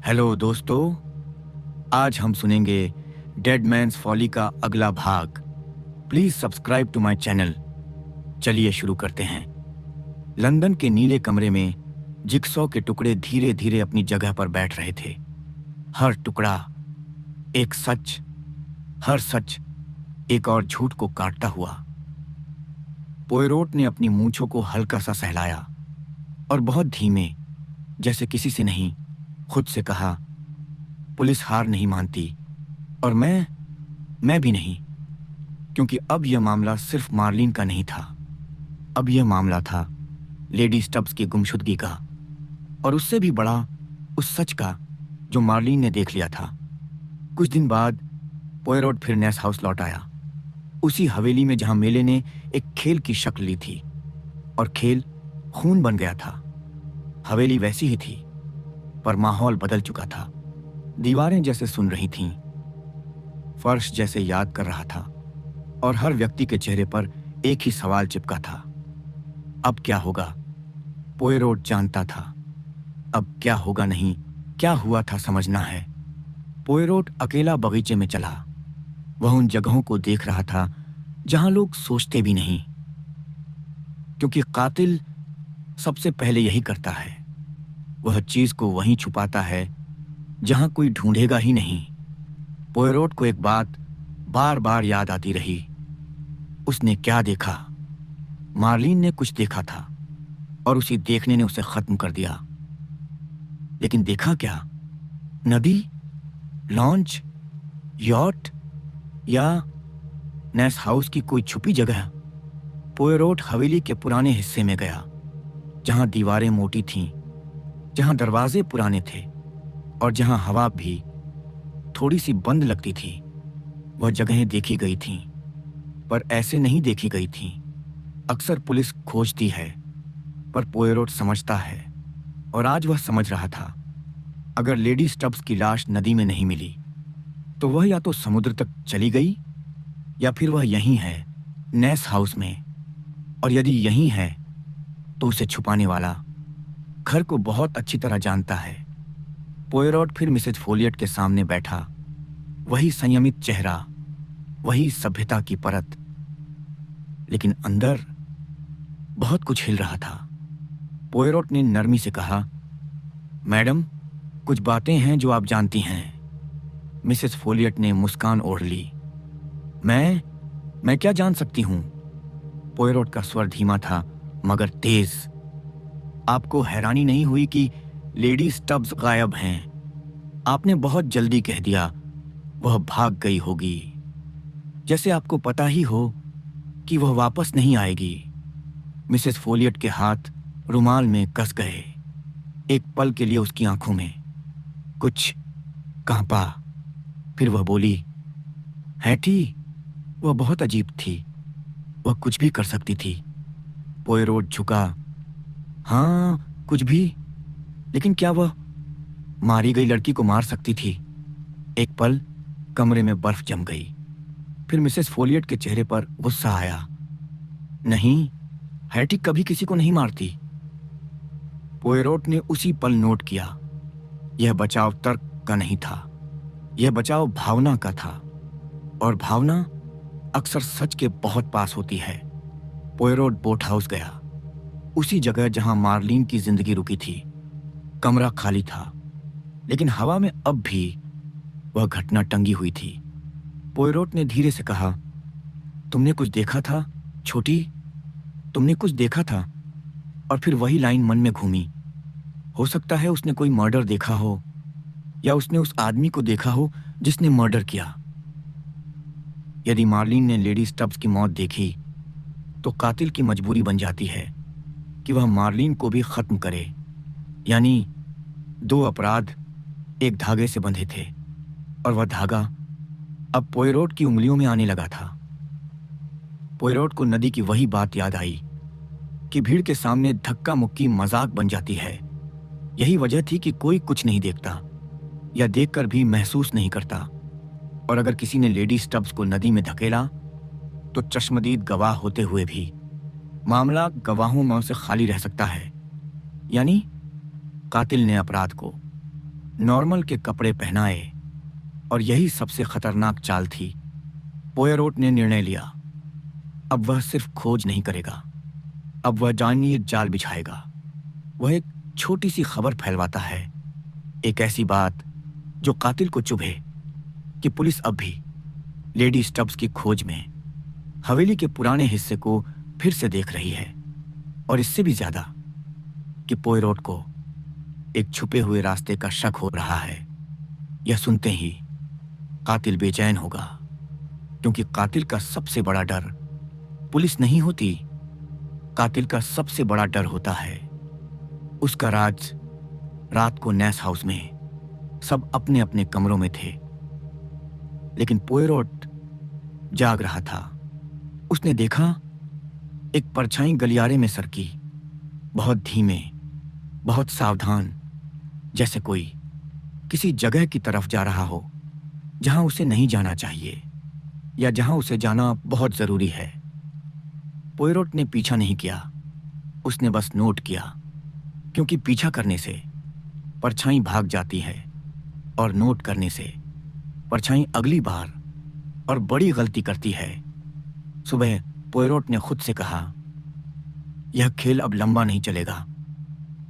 Hello दोस्तों, आज हम सुनेंगे डेड मैन्स फॉली का अगला भाग। Please subscribe to my channel. चलिए शुरू करते हैं। लंदन के नीले कमरे में जिक्सॉ के टुकड़े धीरे धीरे अपनी जगह पर बैठ रहे थे। हर टुकड़ा एक सच, हर सच एक और झूठ को काटता हुआ। पोयरोट ने अपनी मूंछों को हल्का सा सहलाया और बहुत धीमे, जैसे किसी से नहीं, खुद से कहा, पुलिस हार नहीं मानती और मैं भी नहीं, क्योंकि अब यह मामला सिर्फ मार्लिन का नहीं था। अब यह मामला था लेडी स्टब्स की गुमशुदगी का, और उससे भी बड़ा उस सच का जो मार्लिन ने देख लिया था। कुछ दिन बाद पोयरोट फिर नेस हाउस लौट आया, उसी हवेली में जहां मेले ने एक खेल की शक्ल ली थी, और खेल खून बन गया था। हवेली वैसी ही थी, पर माहौल बदल चुका था। दीवारें जैसे सुन रही थीं, फर्श जैसे याद कर रहा था, और हर व्यक्ति के चेहरे पर एक ही सवाल चिपका था, अब क्या होगा? पोयरोट जानता था, अब क्या होगा नहीं, क्या हुआ था समझना है। पोयरोट अकेला बगीचे में चला। वह उन जगहों को देख रहा था जहां लोग सोचते भी नहीं, क्योंकि कातिल सबसे पहले यही करता है। वह चीज को वहीं छुपाता है जहां कोई ढूंढेगा ही नहीं। पोयरोट को एक बात बार बार याद आती रही। उसने क्या देखा? मार्लिन ने कुछ देखा था, और उसी देखने ने उसे खत्म कर दिया। लेकिन देखा क्या? नदी, लॉन्च, यॉट, या नेस हाउस की कोई छुपी जगह? पोयरोट हवेली के पुराने हिस्से में गया, जहां दीवारें मोटी थीं, जहां दरवाजे पुराने थे, और जहां हवा भी थोड़ी सी बंद लगती थी। वह जगहें देखी गई थीं, पर ऐसे नहीं देखी गई थीं। अक्सर पुलिस खोजती है, पर पोयरोट समझता है, और आज वह समझ रहा था। अगर लेडी स्टब्स की लाश नदी में नहीं मिली, तो वह या तो समुद्र तक चली गई, या फिर वह यहीं है, नेस हाउस में। और यदि यहीं है, तो उसे छुपाने वाला घर को बहुत अच्छी तरह जानता है। पोयरोट फिर मिसेज फोलियट के सामने बैठा। वही संयमित चेहरा, वही सभ्यता की परत, लेकिन अंदर बहुत कुछ हिल रहा था। पोयरोट ने नरमी से कहा, मैडम, कुछ बातें हैं जो आप जानती हैं। मिसेस फोलियट ने मुस्कान ओढ़ ली। मैं क्या जान सकती हूं? पोयरोट का स्वर धीमा था, मगर तेज। आपको हैरानी नहीं हुई कि लेडी स्टब्स गायब हैं? आपने बहुत जल्दी कह दिया वह भाग गई होगी, जैसे आपको पता ही हो कि वह वापस नहीं आएगी। मिसेस फोलियट के हाथ रुमाल में कस गए। एक पल के लिए उसकी आंखों में कुछ कांपा। फिर वह बोली, हैटी, वह बहुत अजीब थी। वह कुछ भी कर सकती थी। पोयरोट झुका। हाँ, कुछ भी, लेकिन क्या वह मारी गई लड़की को मार सकती थी? एक पल कमरे में बर्फ जम गई। फिर मिसेस फोलियट के चेहरे पर गुस्सा आया। नहीं, हैटी कभी किसी को नहीं मारती। पोयरोट ने उसी पल नोट किया, यह बचाव तर्क का नहीं था, यह बचाव भावना का था, और भावना अक्सर सच के बहुत पास होती है। पोयरोट बोट हाउस गया, उसी जगह जहां मार्लिन की जिंदगी रुकी थी। कमरा खाली था, लेकिन हवा में अब भी वह घटना टंगी हुई थी। पोयरोट ने धीरे से कहा, तुमने कुछ देखा था छोटी? तुमने कुछ देखा था? और फिर वही लाइन मन में घूमी। हो सकता है उसने कोई मर्डर देखा हो, या उसने उस आदमी को देखा हो जिसने मर्डर किया। यदि मार्लिन ने लेडी स्टब्स की मौत देखी, तो कातिल की मजबूरी बन जाती है कि वह मार्लिन को भी खत्म करे। यानी दो अपराध एक धागे से बंधे थे, और वह धागा अब पोयरोट की उंगलियों में आने लगा था। पोयरोट को नदी की वही बात याद आई कि भीड़ के सामने धक्का मुक्की मजाक बन जाती है। यही वजह थी कि कोई कुछ नहीं देखता, या देखकर भी महसूस नहीं करता। और अगर किसी ने लेडी स्टब्स को नदी में धकेला, तो चश्मदीद गवाह होते हुए भी मामला गवाहों में से खाली रह सकता है। यानी कातिल ने अपराध को नॉर्मल के कपड़े पहनाए, और यही सबसे खतरनाक चाल थी। पोयरोट ने निर्णय लिया, अब वह सिर्फ खोज नहीं करेगा, अब वह जानिए जाल बिछाएगा। वह एक छोटी सी खबर फैलवाता है, एक ऐसी बात जो कातिल को चुभे, कि पुलिस अब भी लेडी स्टब्स की खोज में हवेली के पुराने हिस्से को फिर से देख रही है, और इससे भी ज्यादा कि पोयरोट को एक छुपे हुए रास्ते का शक हो रहा है। यह सुनते ही कातिल बेचैन होगा, क्योंकि कातिल का सबसे बड़ा डर पुलिस नहीं होती, कातिल का सबसे बड़ा डर होता है उसका राज। रात को नैस हाउस में सब अपने अपने कमरों में थे, लेकिन पोयरोट जाग रहा था। उसने देखा एक परछाई गलियारे में सरकी, बहुत धीमे, बहुत सावधान, जैसे कोई किसी जगह की तरफ जा रहा हो जहां उसे नहीं जाना चाहिए, या जहां उसे जाना बहुत जरूरी है। पोयरोट ने पीछा नहीं किया, उसने बस नोट किया, क्योंकि पीछा करने से परछाई भाग जाती है, और नोट करने से परछाई अगली बार और बड़ी गलती करती है। सुबह पोयरोट ने खुद से कहा, यह खेल अब लंबा नहीं चलेगा,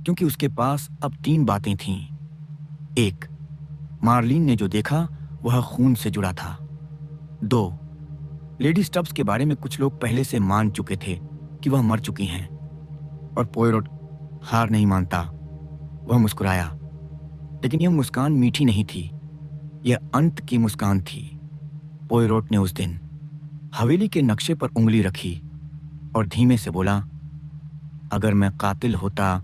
क्योंकि उसके पास अब 3 बातें थीं। एक, मार्लिन ने जो देखा वह खून से जुड़ा था। 2, लेडी स्टब्स के बारे में कुछ लोग पहले से मान चुके थे कि वह मर चुकी हैं, और पोयरोट हार नहीं मानता। वह मुस्कुराया, लेकिन यह मुस्कान मीठी नहीं थी, यह अंत की मुस्कान थी। पोयरोट ने उस दिन हवेली के नक्शे पर उंगली रखी और धीमे से बोला, अगर मैं कातिल होता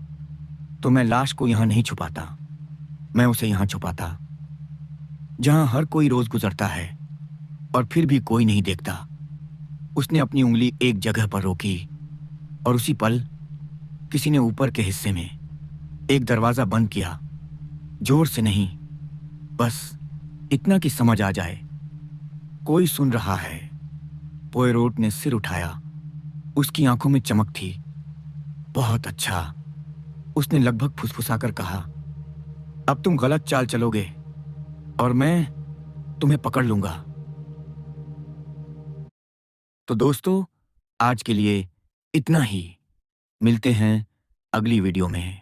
तो मैं लाश को यहां नहीं छुपाता, मैं उसे यहां छुपाता जहां हर कोई रोज गुजरता है और फिर भी कोई नहीं देखता। उसने अपनी उंगली एक जगह पर रोकी, और उसी पल किसी ने ऊपर के हिस्से में एक दरवाजा बंद किया। जोर से नहीं, बस इतना कि समझ आ जाए, कोई सुन रहा है। पोयरोट ने सिर उठाया, उसकी आंखों में चमक थी। बहुत अच्छा, उसने लगभग फुसफुसाकर कहा, अब तुम गलत चाल चलोगे और मैं तुम्हें पकड़ लूंगा। तो दोस्तों, आज के लिए इतना ही। मिलते हैं अगली वीडियो में।